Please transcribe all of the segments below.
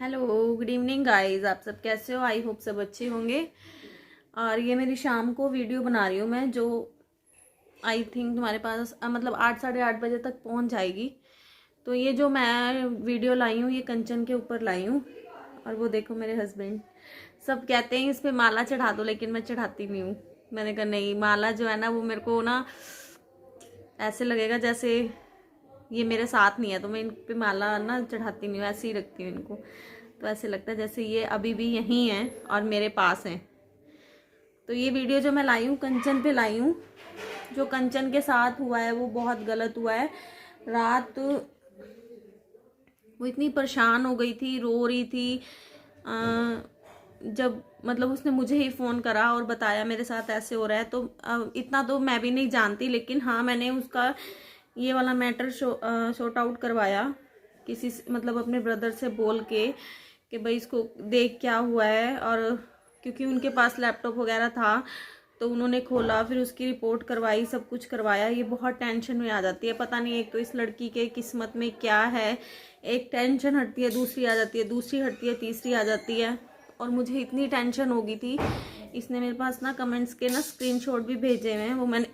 Hello, good evening guys. आप सब कैसे हो? आई होप सब अच्छे होंगे। और ये मेरी शाम को वीडियो बना रही हूँ मैं, जो आई थिंक तुम्हारे पास मतलब 8 साढ़े 8 बजे तक पहुँच जाएगी। तो ये जो मैं वीडियो लाई हूँ ये कंचन के ऊपर लाई हूँ। और वो देखो मेरे हस्बैंड सब कहते हैं इस पर माला चढ़ा दो, लेकिन मैं चढ़ाती नहीं हूँ। मैंने कहा नहीं, माला जो है ना वो मेरे को ना ऐसे लगेगा जैसे ये मेरे साथ नहीं है, तो मैं इन पे माला ना चढ़ाती नहीं हूँ, ऐसे ही रखती हूँ इनको। तो ऐसे लगता है जैसे ये अभी भी यहीं हैं और मेरे पास हैं। तो ये वीडियो जो मैं लाई हूँ कंचन पे लाई हूँ। जो कंचन के साथ हुआ है वो बहुत गलत हुआ है। रात वो इतनी परेशान हो गई थी, रो रही थी। जब मतलब उसने मुझे ही फ़ोन करा और बताया मेरे साथ ऐसे हो रहा है, तो इतना तो मैं भी नहीं जानती, लेकिन हाँ मैंने उसका ये वाला मैटर शॉर्ट आउट करवाया किसी मतलब अपने ब्रदर से बोल के कि भाई इसको देख क्या हुआ है। और क्योंकि उनके पास लैपटॉप वगैरह था तो उन्होंने खोला, फिर उसकी रिपोर्ट करवाई, सब कुछ करवाया। ये बहुत टेंशन में आ जाती है, पता नहीं एक तो इस लड़की के किस्मत में क्या है। एक टेंशन हटती है दूसरी आ जाती है, दूसरी हटती है तीसरी आ जाती है। और मुझे इतनी टेंशन हो गई थी, इसने मेरे पास ना कमेंट्स के ना स्क्रीनशॉट भी भेजे हुए हैं, वो मैंने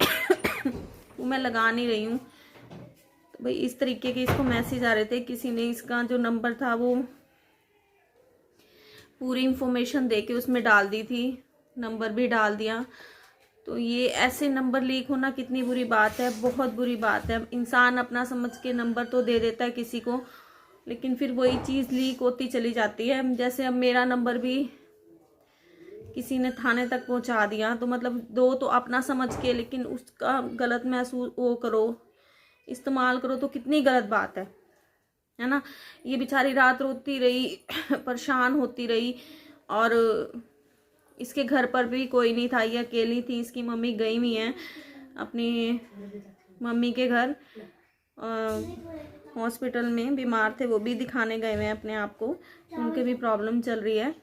वो मैं लगा नहीं रही हूँ। तो भाई इस तरीके के इसको मैसेज आ रहे थे, किसी ने इसका जो नंबर था वो पूरी इंफॉर्मेशन दे के उसमें डाल दी थी, नंबर भी डाल दिया। तो ये ऐसे नंबर लीक होना कितनी बुरी बात है, बहुत बुरी बात है। इंसान अपना समझ के नंबर तो दे देता है किसी को, लेकिन फिर वही चीज़ लीक होती चली जाती है। जैसे अब मेरा नंबर भी किसी ने थाने तक पहुंचा दिया, तो मतलब दो तो अपना समझ के, लेकिन उसका गलत महसूस वो करो, इस्तेमाल करो, तो कितनी गलत बात है ना। ये बेचारी रात रोती रही परेशान होती रही। और इसके घर पर भी कोई नहीं था, ये अकेली थी। इसकी मम्मी गई हुई हैं अपनी मम्मी के घर, हॉस्पिटल में बीमार थे, वो भी दिखाने गए हुए हैं अपने आप को, उनके भी प्रॉब्लम चल रही है।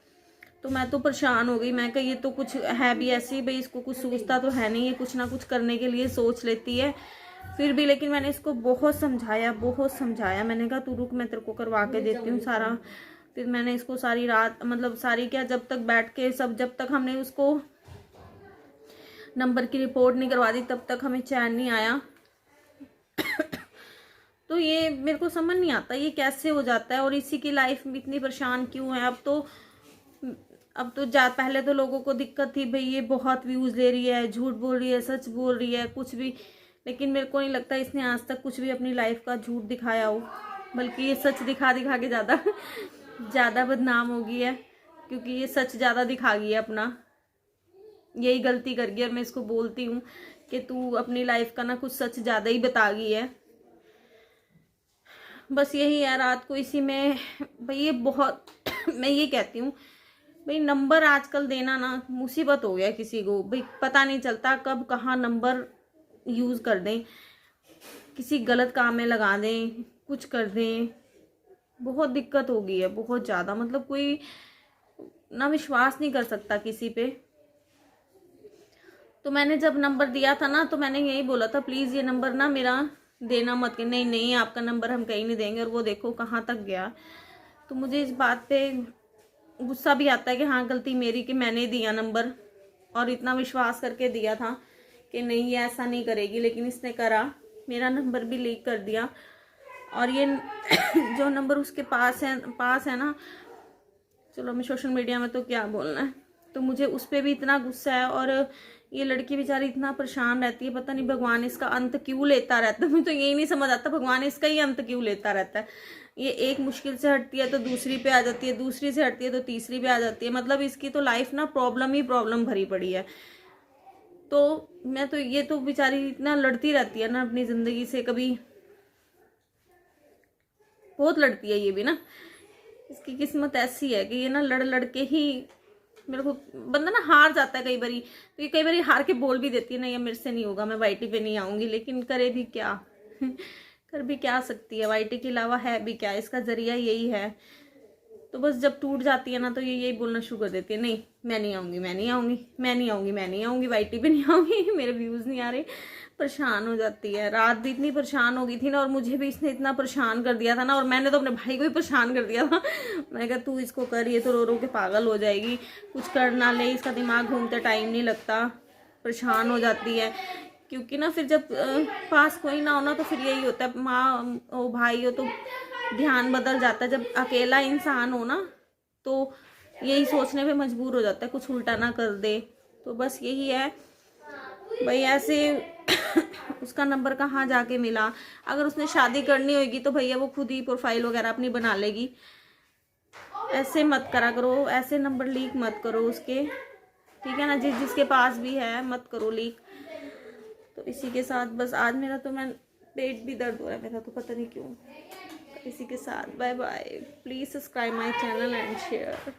तो मैं तो परेशान हो गई। मैं कहा ये तो कुछ है भी ऐसी, भाई इसको कुछ सोचता तो है नहीं, ये कुछ ना कुछ करने के लिए सोच लेती है फिर भी। लेकिन मैंने इसको बहुत समझाया। मैंने कहा तू रुक, मैं तेरे को करवा के देती हूँ सारा। फिर मैंने इसको सारी रात मतलब सारी क्या, जब तक बैठ के सब, जब तक हमने उसको नंबर की रिपोर्ट नहीं करवा दी तब तक हमें चैन नहीं आया। तो ये मेरे को समझ नहीं आता ये कैसे हो जाता है, और इसी की लाइफ में इतनी परेशान क्यों है। अब तो पहले तो लोगों को दिक्कत थी, भाई ये बहुत व्यूज ले रही है, झूठ बोल रही है, सच बोल रही है, कुछ भी। लेकिन मेरे को नहीं लगता इसने आज तक कुछ भी अपनी लाइफ का झूठ दिखाया हो, बल्कि ये सच दिखा दिखा के ज़्यादा बदनाम हो गई है, क्योंकि ये सच ज़्यादा दिखा गई है अपना। यही गलती कर गई, और मैं इसको बोलती हूँ कि तू अपनी लाइफ का ना कुछ सच ज़्यादा ही बता गई है। बस यही है, रात को इसी में भाई ये बहुत मैं ये कहती हूँ भाई नंबर आजकल देना ना मुसीबत हो गया किसी को। भाई पता नहीं चलता कब कहाँ नंबर यूज़ कर दें, किसी गलत काम में लगा दें, कुछ कर दें। बहुत दिक्कत हो गई है, बहुत ज़्यादा। मतलब कोई ना विश्वास नहीं कर सकता किसी पे। तो मैंने जब नंबर दिया था ना, तो मैंने यही बोला था प्लीज़ ये नंबर ना मेरा देना मत, कि नहीं नहीं आपका नंबर हम कहीं नहीं देंगे। और वो देखो कहाँ तक गया। तो मुझे इस बात पे गुस्सा भी आता है कि हाँ गलती मेरी कि मैंने दिया नंबर, और इतना विश्वास करके दिया था कि नहीं ये ऐसा नहीं करेगी, लेकिन इसने करा, मेरा नंबर भी लीक कर दिया। और ये जो नंबर उसके पास है ना, चलो मैं सोशल मीडिया में तो क्या बोलना है, तो मुझे उस पर भी इतना गुस्सा है। और ये लड़की बेचारी इतना परेशान रहती है, पता नहीं भगवान इसका अंत क्यों लेता रहता है। मुझे तो यही नहीं समझ आता भगवान इसका ही अंत क्यों लेता रहता है। ये एक मुश्किल से हटती है तो दूसरी पे आ जाती है, दूसरी से हटती है तो तीसरी पे आ जाती है। मतलब इसकी तो लाइफ ना प्रॉब्लम ही प्रॉब्लम भरी पड़ी है। तो मैं तो ये तो बेचारी इतना लड़ती रहती है ना अपनी ज़िंदगी से, कभी बहुत लड़ती है ये भी ना। इसकी किस्मत ऐसी है कि ये ना लड़ लड़ के ही मेरे को बंदा ना हार जाता है कई बारी। तो ये कई बारी हार के बोल भी देती है नहीं ये मेरे से नहीं होगा, मैं वाईटी पे नहीं आऊंगी। लेकिन करे भी क्या कर भी क्या सकती है, वाईटी के अलावा है भी क्या, इसका जरिया यही है। तो बस जब टूट जाती है ना तो ये यही बोलना शुरू कर देती है, नहीं मैं नहीं आऊँगी, मैं नहीं आऊँगी, मैं नहीं आऊँगी, मैं नहीं आऊँगी, वाईटी पे नहीं आऊँगी, मेरे व्यूज़ नहीं आ रहे। परेशान हो जाती है। रात भी इतनी परेशान हो गई थी ना, और मुझे भी इसने इतना परेशान कर दिया था ना, और मैंने तो अपने भाई को भी परेशान कर दिया था। मैंने कहा तू इसको कर, ये तो रो रो के पागल हो जाएगी, कुछ कर ना ले, इसका दिमाग घूमते टाइम नहीं लगता, परेशान हो जाती है। क्योंकि ना फिर जब पास कोई ना हो ना तो फिर यही होता है, माँ ओ भाई हो तो ध्यान बदल जाता है। जब अकेला इंसान हो ना तो यही सोचने पे मजबूर हो जाता है, कुछ उल्टा ना कर दे। तो बस यही है भाई। ऐसे उसका नंबर कहाँ जाके मिला? अगर उसने शादी करनी होगी तो भैया वो खुद ही प्रोफाइल वगैरह अपनी बना लेगी। ऐसे मत करा करो, ऐसे नंबर लीक मत करो उसके, ठीक है ना। जिसके पास भी है मत करो लीक। तो इसी के साथ बस आज मेरा तो मैं पेट भी दर्द हो रहा है मेरा, तो पता नहीं क्यों। इसी के साथ bye bye. Please subscribe my channel and share.